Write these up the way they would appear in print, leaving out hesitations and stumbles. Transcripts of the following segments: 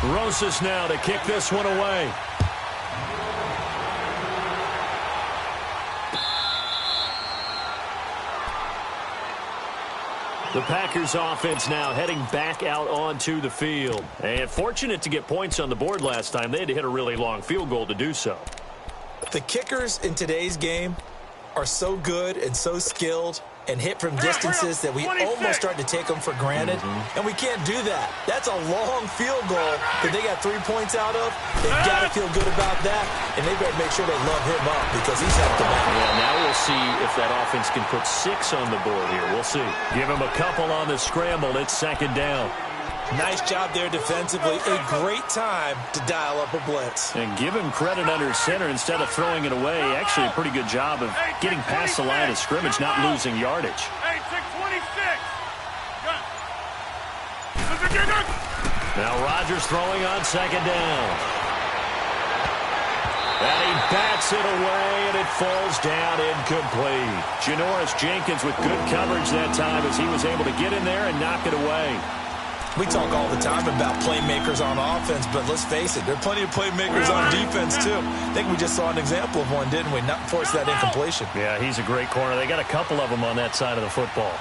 Rosas now to kick this one away. The Packers offense now heading back out onto the field. And fortunate to get points on the board last time. They had to hit a really long field goal to do so. The kickers in today's game are so good and so skilled and hit from distances that we almost start to take them for granted. And we can't do that. That's a long field goal that they got 3 points out of. They've got to feel good about that, and they better make sure they love him up because he's helped them out. Yeah, now we'll see if that offense can put 6 on the board here. We'll see. Give him a couple on the scramble. It's second down. Nice job there defensively. A great time to dial up a blitz. And give him credit under center instead of throwing it away. Actually, a pretty good job of getting past the line of scrimmage, not losing yardage. Now Rodgers throwing on second down. And he bats it away, and it falls down incomplete. Janoris Jenkins with good coverage that time as he was able to get in there and knock it away. We talk all the time about playmakers on offense, but let's face it, there are plenty of playmakers on defense, too. I think we just saw an example of one, didn't we? Not force that incompletion. Yeah, he's a great corner. They got a couple of them on that side of the football.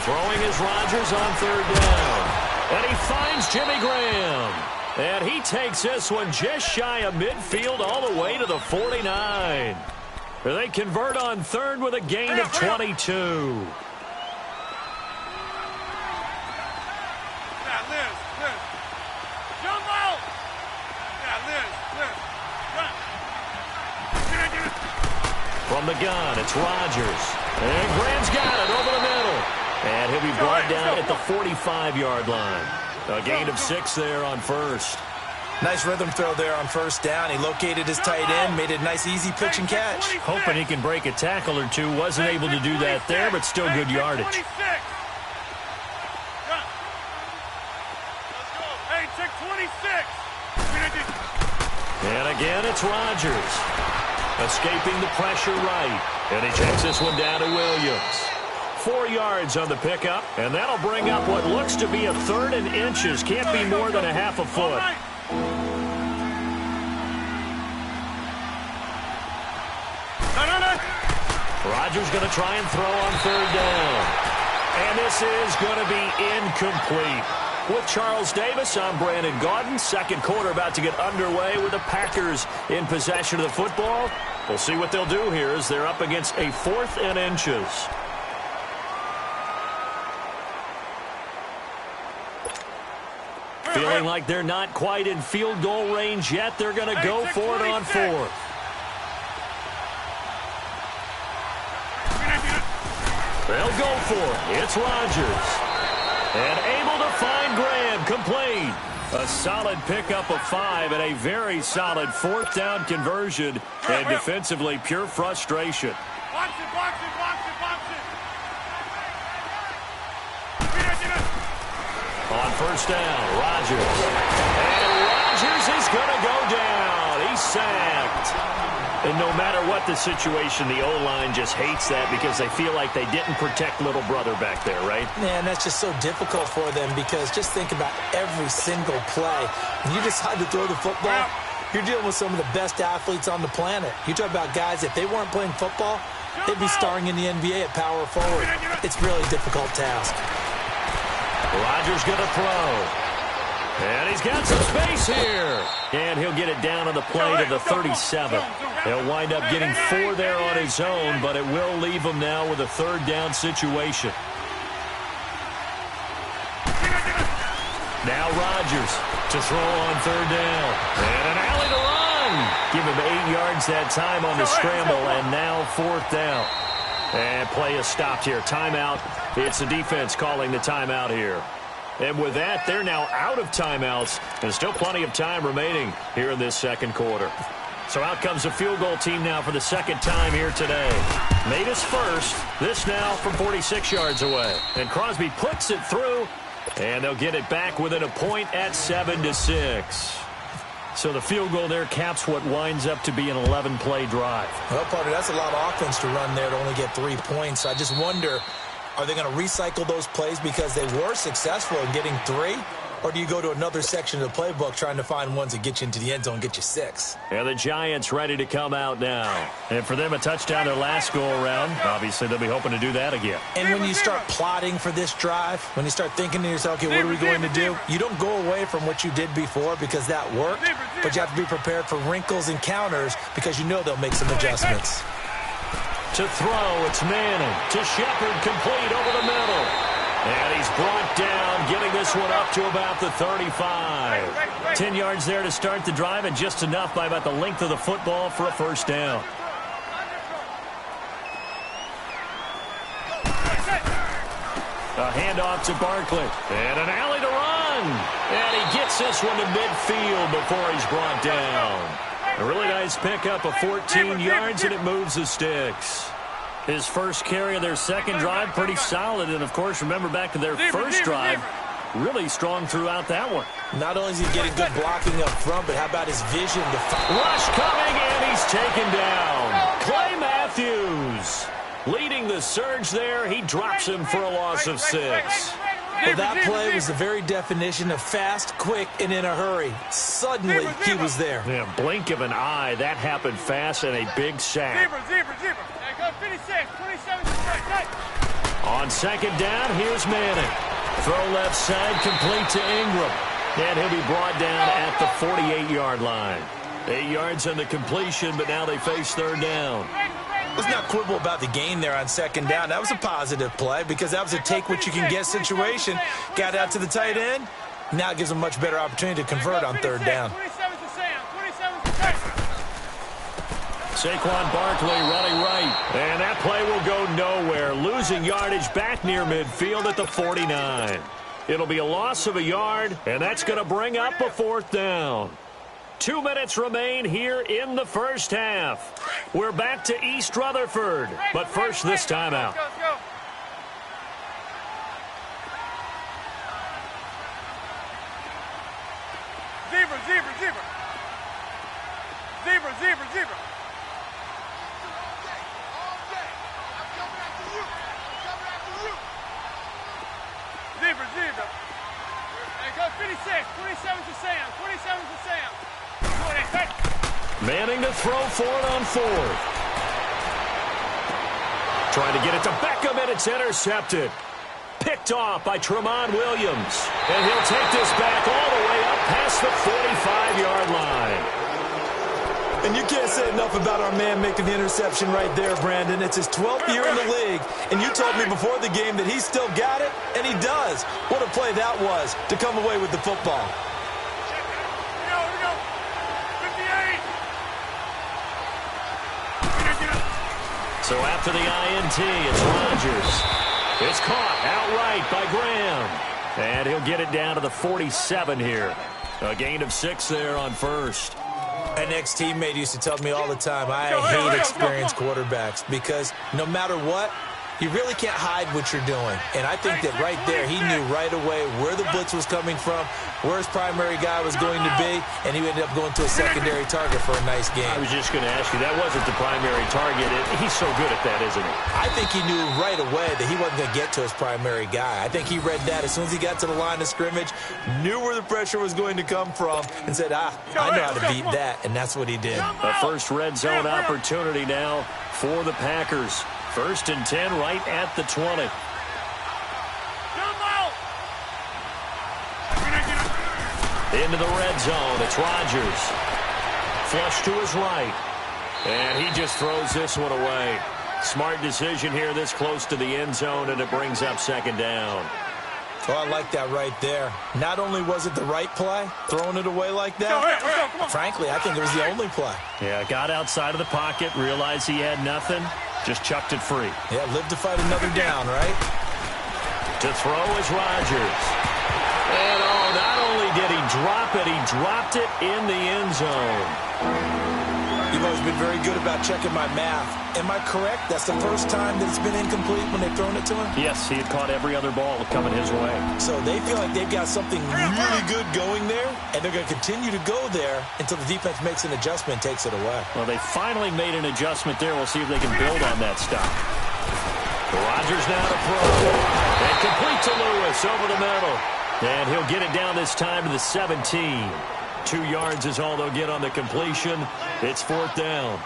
Throwing is Rodgers on third down. And he finds Jimmy Graham. And he takes this one just shy of midfield all the way to the 49. They convert on third with a gain of 22. From the gun, it's Rodgers. And Graham's got it over the middle. And he'll be brought down at the 45-yard line. A gain of 6 there on first. Nice rhythm throw there on first down. He located his tight end, made it a nice easy pitch and catch. Hoping he can break a tackle or two. Wasn't able to do that there, but still good yardage. And again, it's Rodgers. Escaping the pressure right. And he checks this one down to Williams. 4 yards on the pickup. And that'll bring up what looks to be a third and inches. Can't be more than a half a foot. Rodgers going to try and throw on third down. And this is going to be incomplete. With Charles Davis, I'm Brandon Gaudin. Second quarter about to get underway with the Packers in possession of the football. We'll see what they'll do here as they're up against a 4th and inches. Feeling like they're not quite in field goal range yet. They're going to go for it on 4th. They'll go for it. It's Rodgers. And able to find Graham, complete. A solid pickup of 5 and a very solid 4th down conversion. And defensively, pure frustration. On first down, Rodgers. And Rodgers is going to go down. He's sacked. And no matter what the situation, the O-line just hates that because they feel like they didn't protect little brother back there, right? Man, that's just so difficult for them because just think about every single play. When you decide to throw the football, you're dealing with some of the best athletes on the planet. You talk about guys, if they weren't playing football, they'd be starring in the NBA at power forward. It's really a difficult task. Rodgers going to throw. And he's got some space here. And he'll get it down on the play to the 37. He'll wind up getting 4 there on his own, but it will leave him now with a third down situation. Now Rodgers to throw on third down. And an alley to run. Give him 8 yards that time on the scramble, and now 4th down. And play is stopped here. Timeout. It's the defense calling the timeout here. And with that, they're now out of timeouts, and still plenty of time remaining here in this second quarter. So out comes the field goal team now for the second time here today. Made his first. This now from 46 yards away. And Crosby puts it through, and they'll get it back within a point at 7-6. So the field goal there caps what winds up to be an 11-play drive. Well, partner, that's a lot of offense to run there to only get 3 points. I just wonder, are they going to recycle those plays because they were successful in getting 3? or do you go to another section of the playbook trying to find ones that get you into the end zone and get you 6? And the Giants ready to come out now. And for them, a touchdown their last go-around. Obviously, they'll be hoping to do that again. And when you start plotting for this drive, when you start thinking to yourself, okay, what are we going to do? You don't go away from what you did before because that worked, but you have to be prepared for wrinkles and counters because you know they'll make some adjustments. To throw, it's Manning. To Shepard, complete over the middle. And he's brought down, getting this one up to about the 35. 10 yards there to start the drive, and just enough by about the length of the football for a first down. A handoff to Barkley. And an alley to run. And he gets this one to midfield before he's brought down. A really nice pickup of 14 yards, and it moves the sticks. His first carry of their second drive, pretty solid. And, of course, remember back to their first drive, really strong throughout that one. Not only is he getting good blocking up front, but how about his vision to rush coming, and he's taken down. Clay Matthews leading the surge there. He drops him for a loss of 6. Well, that play was the very definition of fast, quick, and in a hurry. Suddenly, he was there. Yeah, blink of an eye. That happened fast, and a big sack. On second down, here's Manning. Throw left side, complete to Ingram. And he'll be brought down at the 48-yard line. 8 yards on the completion, but now they face third down. Let's not quibble about the gain there on second down. That was a positive play because that was a take-what-you-can-get situation. Got out to the tight end. Now it gives them a much better opportunity to convert on third down. Saquon Barkley running right. And that play will go nowhere. Losing yardage back near midfield at the 49. It'll be a loss of a yard, and that's going to bring up a fourth down. 2 minutes remain here in the first half. We're back to East Rutherford, but first this timeout. Zebra, zebra, zebra. Zebra, zebra, zebra. Zebra, zebra. Hey, go 56. 27 to Sam. 27 to Sam. Manning to throw for it on fourth. Trying to get it to Beckham, and it's intercepted. Picked off by Tremont Williams. And he'll take this back all the way up past the 45-yard line. And you can't say enough about our man making the interception right there, Brandon. It's his 12th year in the league, and you told me before the game that he still got it, and he does. What a play that was to come away with the football. So after the INT, it's Rodgers. It's caught outright by Graham. And he'll get it down to the 47 here. A gain of 6 there on first. An ex-teammate used to tell me all the time, I hate experienced quarterbacks because no matter what, you really can't hide what you're doing. And I think that right there, he knew right away where the blitz was coming from, where his primary guy was going to be, and he ended up going to a secondary target for a nice game. I was just going to ask you, that wasn't the primary target. He's so good at that, isn't he? I think he knew right away that he wasn't going to get to his primary guy. I think he read that as soon as he got to the line of scrimmage, knew where the pressure was going to come from, and said, I know how to beat that, and that's what he did. A first red zone opportunity now for the Packers. 1st and 10 right at the 20. Into the red zone. It's Rodgers. Flush to his right. And he just throws this one away. Smart decision here this close to the end zone, and it brings up second down. Oh, I like that right there. Not only was it the right play, throwing it away like that, frankly, I think it was the only play. Yeah, got outside of the pocket, realized he had nothing, just chucked it free. Yeah, live to fight another down, right? To throw is Rodgers. And not only did he drop it, he dropped it in the end zone. You've always been very good about checking my math. Am I correct? That's the first time that it's been incomplete when they've thrown it to him? Yes, he had caught every other ball coming his way. So they feel like they've got something really good going there, and they're going to continue to go there until the defense makes an adjustment and takes it away. Well, they finally made an adjustment there. We'll see if they can build on that stop. Rodgers now to throw. And complete to Lewis over the middle. And he'll get it down this time to the 17. 2 yards is all they'll get on the completion. It's 4th down.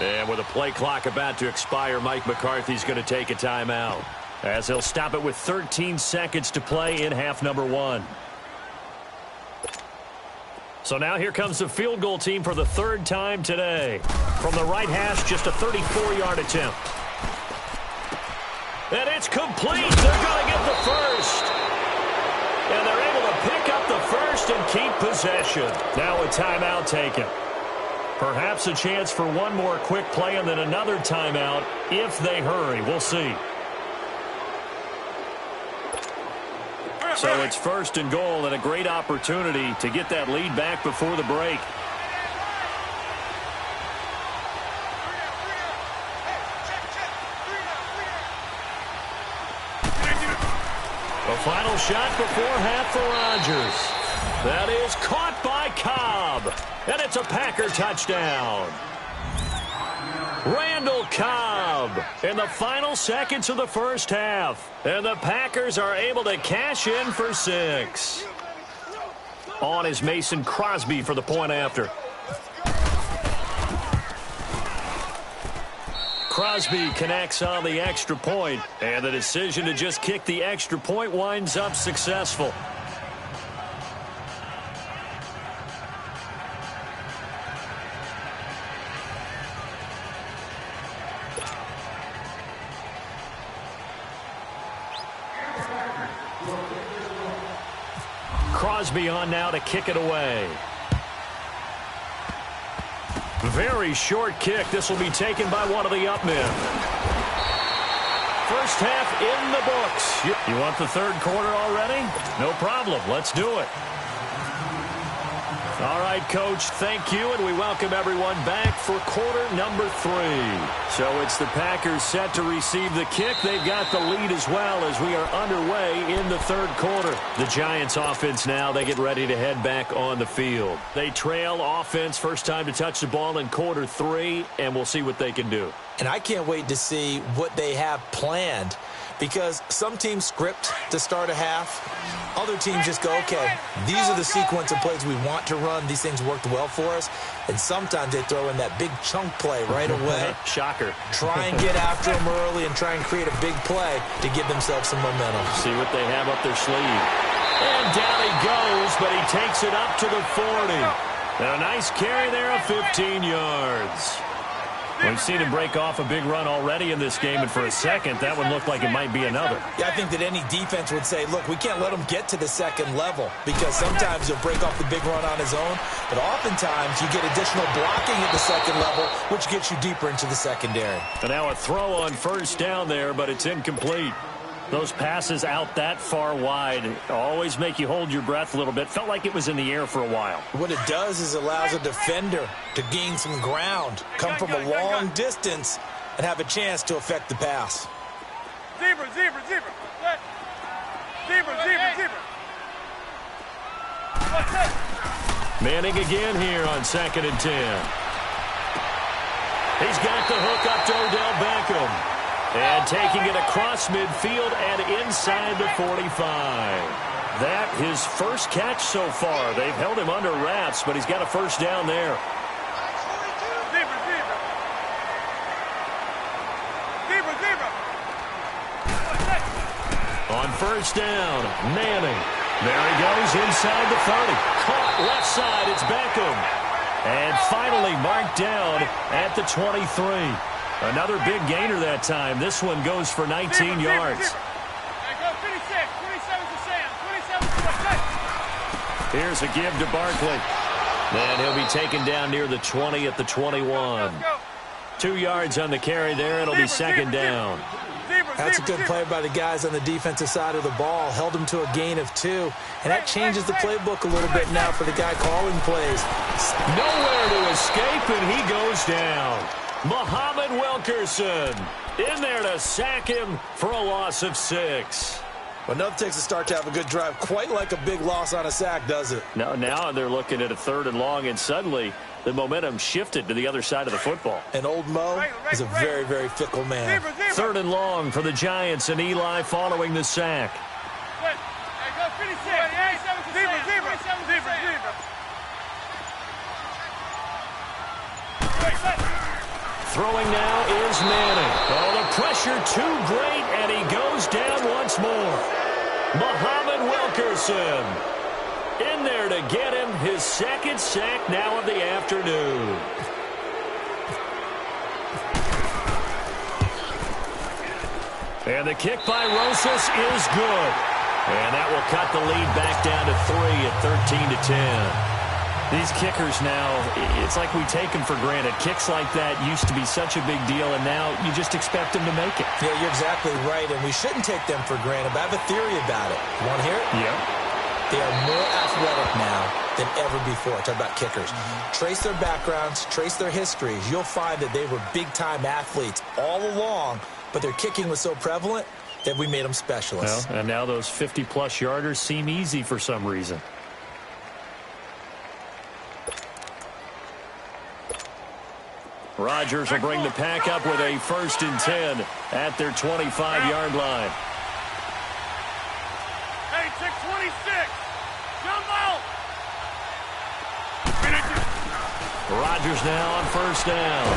And with a play clock about to expire, Mike McCarthy's going to take a timeout, as he'll stop it with 13 seconds to play in half number 1. So now here comes the field goal team for the 3rd time today. From the right hash, just a 34-yard attempt. And it's complete. They're going to get the first. And they're able to pick up the first and keep possession. Now a timeout taken. Perhaps a chance for one more quick play and then another timeout if they hurry. We'll see. So it's 1st and goal and a great opportunity to get that lead back before the break. The final shot before half for Rodgers. That is caught by Cobb. And it's a Packer touchdown. Randall Cobb in the final seconds of the first half. And the Packers are able to cash in for 6. On is Mason Crosby for the point after. Crosby connects on the extra point, and the decision to just kick the extra point winds up successful. Crosby on now to kick it away. Very short kick. This will be taken by one of the up men. First half in the books. You want the 3rd quarter already? No problem. Let's do it. All right, Coach, thank you, and we welcome everyone back for quarter number 3. So it's the Packers set to receive the kick. They've got the lead as well as we are underway in the 3rd quarter. The Giants offense now, they get ready to head back on the field. They trail offense, first time to touch the ball in quarter 3, and we'll see what they can do. And I can't wait to see what they have planned, because some teams script to start a half. Other teams just go, okay, these are the sequence of plays we want to run. These things worked well for us. And sometimes they throw in that big chunk play right away. Shocker. Try and get after them early and try and create a big play to give themselves some momentum. See what they have up their sleeve. And down he goes, but he takes it up to the 40. And a nice carry there of 15 yards. We've seen him break off a big run already in this game, and for a second, that one looked like it might be another. Yeah, I think that any defense would say, look, we can't let him get to the 2nd level, because sometimes he'll break off the big run on his own, but oftentimes you get additional blocking at the 2nd level, which gets you deeper into the secondary. And now a throw on first down there, but it's incomplete. Those passes out that far wide always make you hold your breath a little bit. Felt like it was in the air for a while. What it does is allows a defender to gain some ground, come from a long distance, and have a chance to affect the pass. Zebra, zebra, zebra. Zebra, zebra, zebra. Manning again here on 2nd and 10. He's got the hook up to Odell Beckham. And taking it across midfield and inside the 45. That his first catch so far. They've held him under wraps, but he's got a first down there. Zebra, zebra. Zebra, zebra. On first down, Manning. There he goes inside the 30. Caught left side, it's Beckham. And finally marked down at the 23. Another big gainer that time. This one goes for 19 yards. Here's a give to Barkley. And he'll be taken down near the 20 at the 21. 2 yards on the carry there. It'll be second down. That's a good play by the guys on the defensive side of the ball. Held them to a gain of 2. And that changes the playbook a little bit now for the guy calling plays. Nowhere to escape, and he goes down. Muhammad Wilkerson in there to sack him for a loss of 6. Well, nothing takes a start to have a good drive quite like a big loss on a sack, does it? Now they're looking at a 3rd and long, and suddenly the momentum shifted to the other side of the football. And old Mo is a very, very fickle man. 3rd and long for the Giants, and Eli following the sack. Throwing now is Manning. Oh, the pressure too great, and he goes down once more. Muhammad Wilkerson in there to get him his 2nd sack now of the afternoon. And the kick by Rosas is good. And that will cut the lead back down to 3 at 13-10. These kickers now, it's like we take them for granted. Kicks like that used to be such a big deal, and now you just expect them to make it. Yeah, you're exactly right, and we shouldn't take them for granted. But I have a theory about it. You want to hear it? Yeah. They are more athletic now than ever before. Talk about kickers. Trace their backgrounds, trace their histories. You'll find that they were big-time athletes all along, but their kicking was so prevalent that we made them specialists. Well, and now those 50-plus yarders seem easy for some reason. Rodgers will bring the pack up with a 1st and 10 at their 25-yard line. Hey, check 26. Jump out. Rodgers now on 1st down.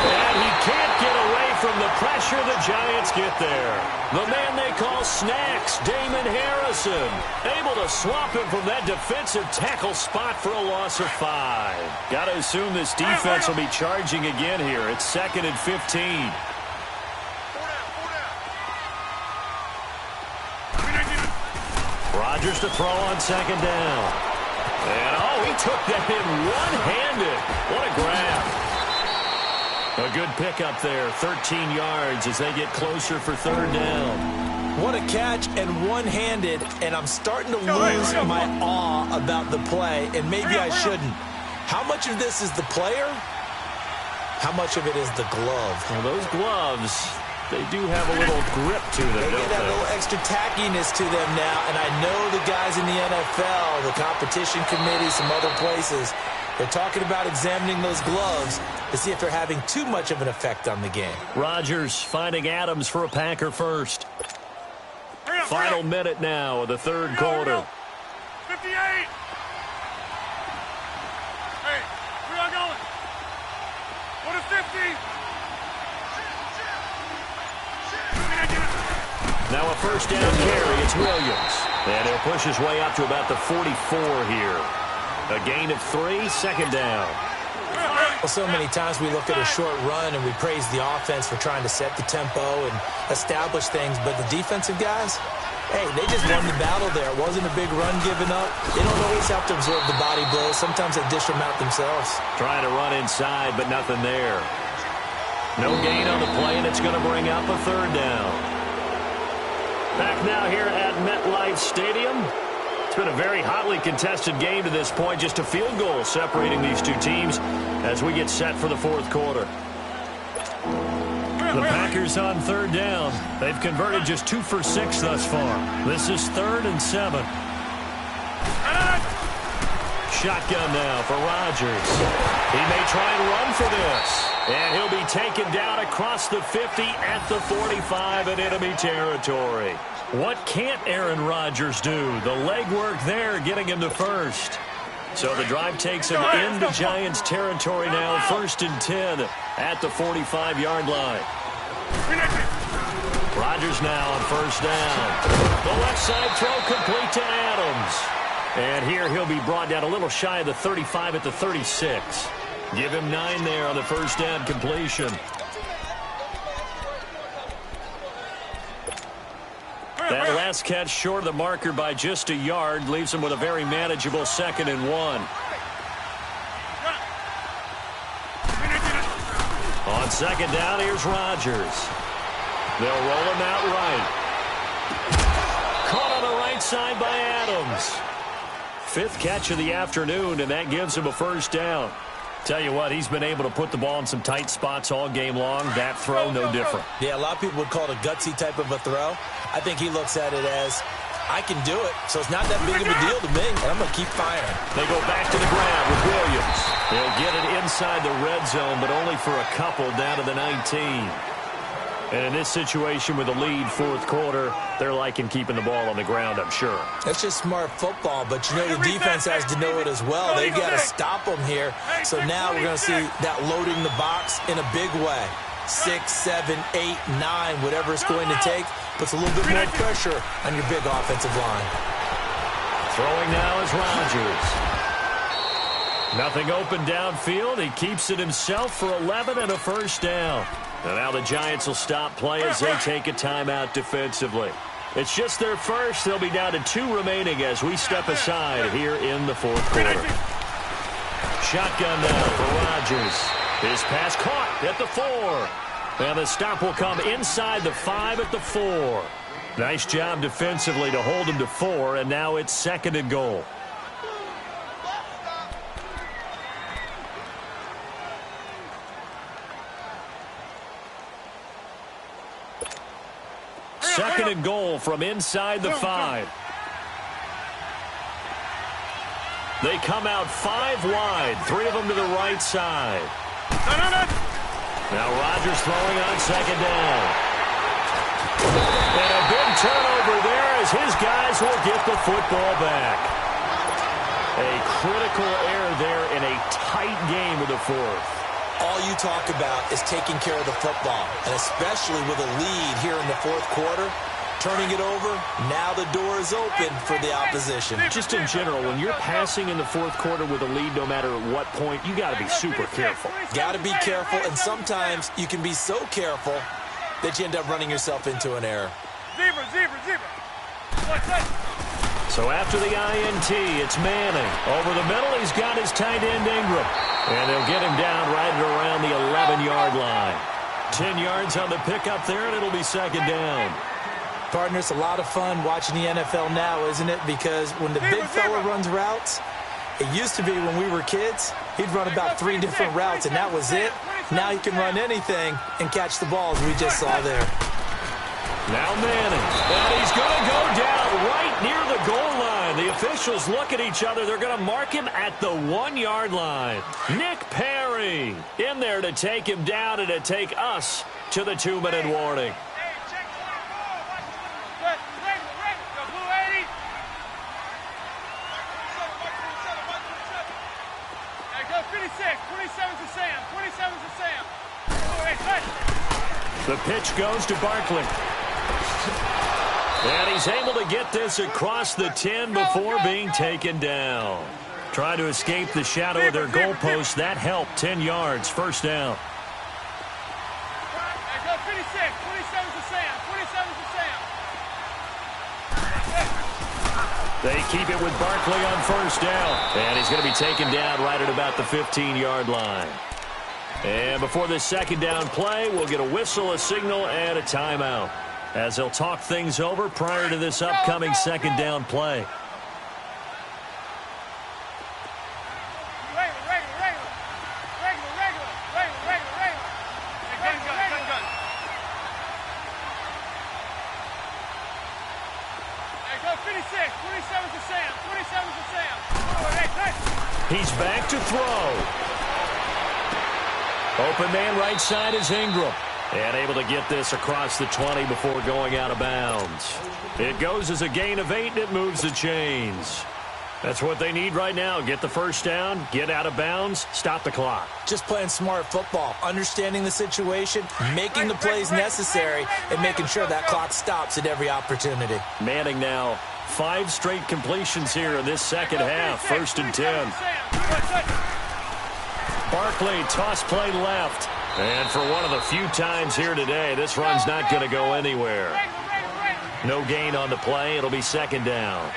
And he can't get away from the pressure. The Giants get there. The man they call Snacks, Damon Harrison, able to swap him from that defensive tackle spot for a loss of 5. Got to assume this defense will be charging again here. It's 2nd and 15. Rodgers to throw on 2nd down. And, he took that in one-handed. What a grab. A good pickup there, 13 yards as they get closer for 3rd down. What a catch and one-handed, and I'm starting to lose my awe about the play, and maybe I shouldn't. How much of this is the player? How much of it is the glove? Well, those gloves, they do have a little grip to them, They don't get that they? little extra tackiness to them now, and I know the guys in the NFL, the competition committee, some other places, they're talking about examining those gloves to see if they're having too much of an effect on the game. Rodgers finding Adams for a Packer first. Final minute now of the 3rd quarter. 58. Hey, where y'all going? Go to 50. Now a 1st down carry. It's Williams. And he'll push his way up to about the 44 here. A gain of 3, 2nd down. Well, so many times we look at a short run and we praise the offense for trying to set the tempo and establish things, but the defensive guys, hey, they just won the battle there. It wasn't a big run given up. They don't always have to absorb the body blows. Sometimes they dish them out themselves. Trying to run inside, but nothing there. No gain on the play, and it's going to bring up a 3rd down. Back now here at MetLife Stadium. It's been a very hotly contested game to this point. Just a field goal separating these two teams as we get set for the 4th quarter. The Packers on 3rd down. They've converted just 2 for 6 thus far. This is 3rd and 7. Shotgun now for Rodgers. He may try and run for this. And he'll be taken down across the 50 at the 45 in enemy territory. What can't Aaron Rodgers do? The legwork there getting him to 1st. So the drive takes him into Giants territory now. 1st and 10 at the 45-yard line. Rodgers now on 1st down. The left side throw complete to Adams. And here he'll be brought down a little shy of the 35 at the 36. Give him 9 there on the 1st down completion. That last catch short of the marker by just a yard leaves him with a very manageable 2nd and 1. On second down, here's Rodgers. They'll roll him out right. Caught on the right side by Adams. 5th catch of the afternoon, and that gives him a first down. Tell you what, he's been able to put the ball in some tight spots all game long. That throw, no different. Yeah, a lot of people would call it a gutsy type of a throw. I think he looks at it as, I can do it, so it's not that big of a deal to me, and I'm going to keep firing. They go back to the ground with Williams. They'll get it inside the red zone, but only for a couple down to the 19. And in this situation with a lead 4th quarter, they're liking keeping the ball on the ground, I'm sure. That's just smart football, but you know the defense has to know it as well. They've got to stop them here. So now we're going to see that loading the box in a big way. 6, 7, 8, 9, whatever it's going to take, puts a little bit more pressure on your big offensive line. Throwing now is Rodgers. Nothing open downfield. He keeps it himself for 11 and a first down. And now the Giants will stop play as they take a timeout defensively. It's just their first. They'll be down to 2 remaining as we step aside here in the 4th quarter. Shotgun now for Rodgers. His pass caught at the 4. And the stop will come inside the 5 at the 4. Nice job defensively to hold him to 4, and now it's 2nd and goal. Second and goal from inside the 5. They come out 5 wide, 3 of them to the right side. Now Rodgers throwing on second down. And a big turnover there as his guys will get the football back. A critical error there in a tight game of the 4th. All you talk about is taking care of the football, and especially with a lead here in the 4th quarter, turning it over, now the door is open for the opposition. Just in general, when you're passing in the 4th quarter with a lead, no matter at what point, you got to be super careful. Got to be careful, and sometimes you can be so careful that you end up running yourself into an error. Zebra. So after the INT, it's Manning. Over the middle, he's got his tight end Ingram. And they'll get him down right at around the 11-yard line. 10 yards on the pickup there, and it'll be second down. Partner, it's a lot of fun watching the NFL now, isn't it? Because when the big fella runs routes, it used to be when we were kids, he'd run about 3 different routes, and that was it. Now he can run anything and catch the balls we just saw there. Now Manning, and he's going to go down right near the goal line. The officials look at each other. They're going to mark him at the 1-yard line. Nick Perry in there to take him down and to take us to the 2-minute warning. The pitch goes to Barkley. And he's able to get this across the 10 before being taken down. Trying to escape the shadow of their goalpost. That helped. 10 yards. First down. They keep it with Barkley on first down. And he's going to be taken down right at about the 15-yard line. And before this second down play, we'll get a whistle, a signal, and a timeout as they'll talk things over prior to this upcoming second down play. He's back to throw. Open man right side is Ingram. And able to get this across the 20 before going out of bounds. It goes as a gain of 8, and it moves the chains. That's what they need right now. Get the first down, get out of bounds, stop the clock. Just playing smart football, understanding the situation, making the plays necessary, and making sure that clock stops at every opportunity. Manning now 5 straight completions here in this second half. 1st and 10. Barkley, toss play left. And for one of the few times here today, this run's not going to go anywhere. No gain on the play. It'll be second down.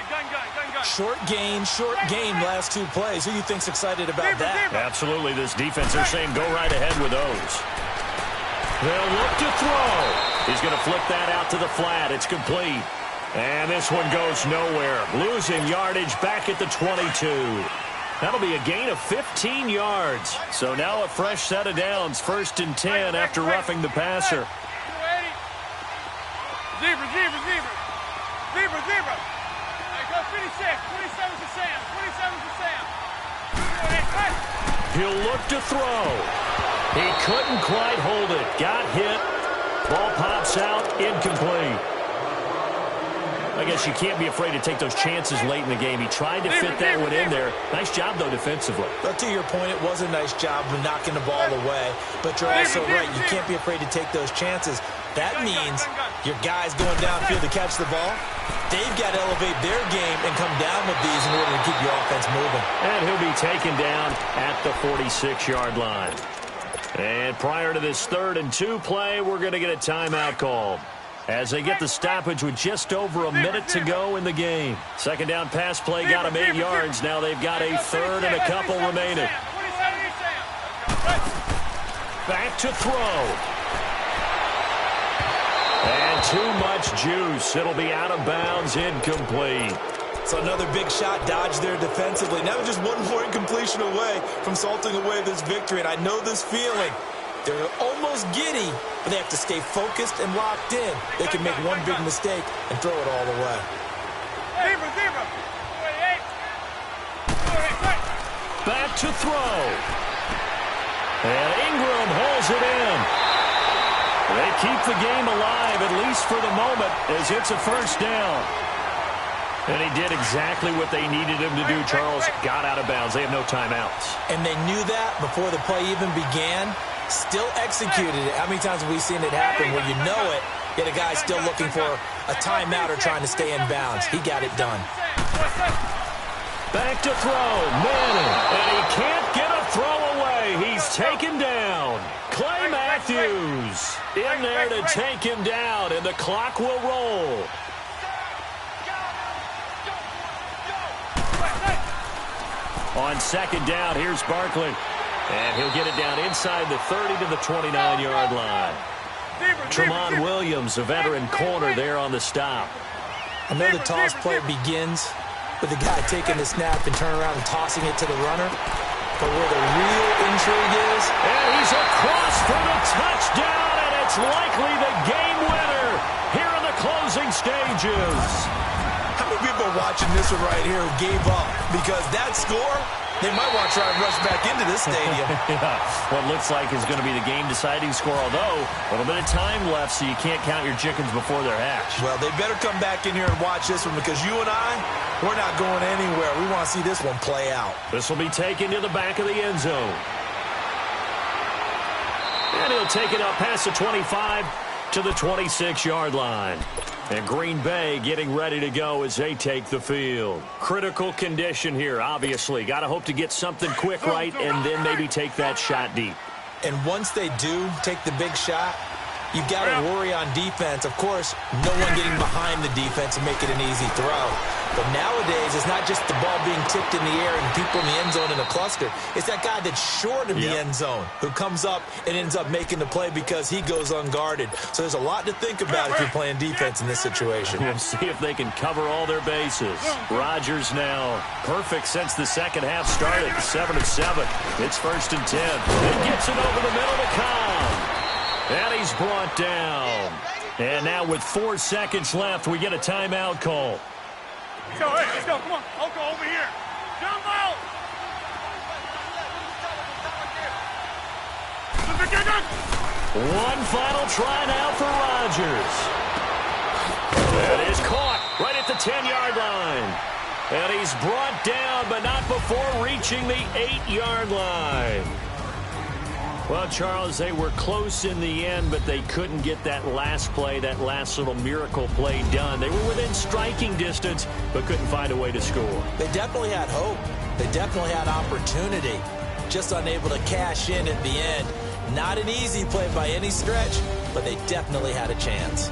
Short game, last 2 plays. Who do you think's excited about that? Absolutely. This defense, they're saying go right ahead with those. They'll look to throw. He's going to flip that out to the flat. It's complete. And this one goes nowhere. Losing yardage back at the 22. That'll be a gain of 15 yards. So now a fresh set of downs. 1st and 10 after roughing the passer. Zebra. Hey, go 56. 27's to Sam. 27's to Sam. He'll look to throw. He couldn't quite hold it. Got hit. Ball pops out. Incomplete. I guess you can't be afraid to take those chances late in the game. He tried to fit that one in there. Nice job, though, defensively. But to your point, it was a nice job of knocking the ball away. But you're also right. You can't be afraid to take those chances. That means your guys going downfield to catch the ball, they've got to elevate their game and come down with these in order to keep your offense moving. And he'll be taken down at the 46-yard line. And prior to this 3rd and 2 play, we're going to get a timeout called as they get the stoppage with just over a minute to go in the game. 2nd down pass play got them 8 yards. Now they've got a 3rd and a couple remaining. Back to throw. And too much juice. It'll be out of bounds, incomplete. So another big shot dodged there defensively. Now just one more incompletion away from salting away this victory. And I know this feeling. They're almost giddy, but they have to stay focused and locked in. They can make one big mistake and throw it all away. Zebra. Back to throw. And Ingram holds it in. They keep the game alive, at least for the moment, as it's a 1st down. And he did exactly what they needed him to do, Charles. Got out of bounds. They have no timeouts. And they knew that before the play even began. Still executed it. How many times have we seen it happen where you know it, yet a guy's still looking for a timeout or trying to stay in bounds? He got it done. Back to throw. Manning. And he can't get a throw away. He's taken down. Clay Matthews in there to take him down, and the clock will roll. On 2nd down, here's Barkley. And he'll get it down inside the 30 to the 29-yard line. Tremont Williams, a veteran corner there on the stop. I know the toss play begins with the guy taking the snap and turning around and tossing it to the runner. But where the real intrigue is... And he's across for the touchdown, and it's likely the game winner here in the closing stages. How many people are watching this one right here who gave up? Because that score... They might want to try and rush back into this stadium. Yeah, what looks like is going to be the game-deciding score, although a little bit of time left, so you can't count your chickens before they're hatched. Well, they better come back in here and watch this one because you and I, we're not going anywhere. We want to see this one play out. This will be taken to the back of the end zone. And he'll take it up past the 25 to the 26-yard line. And Green Bay getting ready to go as they take the field. Critical condition here, obviously. Got to hope to get something quick right and then maybe take that shot deep. And once they do take the big shot, you've got to worry on defense. Of course, no one getting behind the defense and make it an easy throw. But nowadays, it's not just the ball being tipped in the air and people in the end zone in a cluster. It's that guy that's short of the end zone who comes up and ends up making the play because he goes unguarded. So there's a lot to think about if you're playing defense in this situation. We'll see if they can cover all their bases. Rodgers now perfect since the second half started. 7 of 7. It's 1st and 10. He gets it over the middle to Cobb. And he's brought down. And now with 4 seconds left, we get a timeout call. Let's go, hey, let's go, come on. Oko, over here. Jump out! One final try now for Rodgers. That is caught right at the 10-yard line. And he's brought down, but not before reaching the 8-yard line. Well, Charles, they were close in the end, but they couldn't get that last play, that last little miracle play done. They were within striking distance, but couldn't find a way to score. They definitely had hope. They definitely had opportunity. Just unable to cash in at the end. Not an easy play by any stretch, but they definitely had a chance.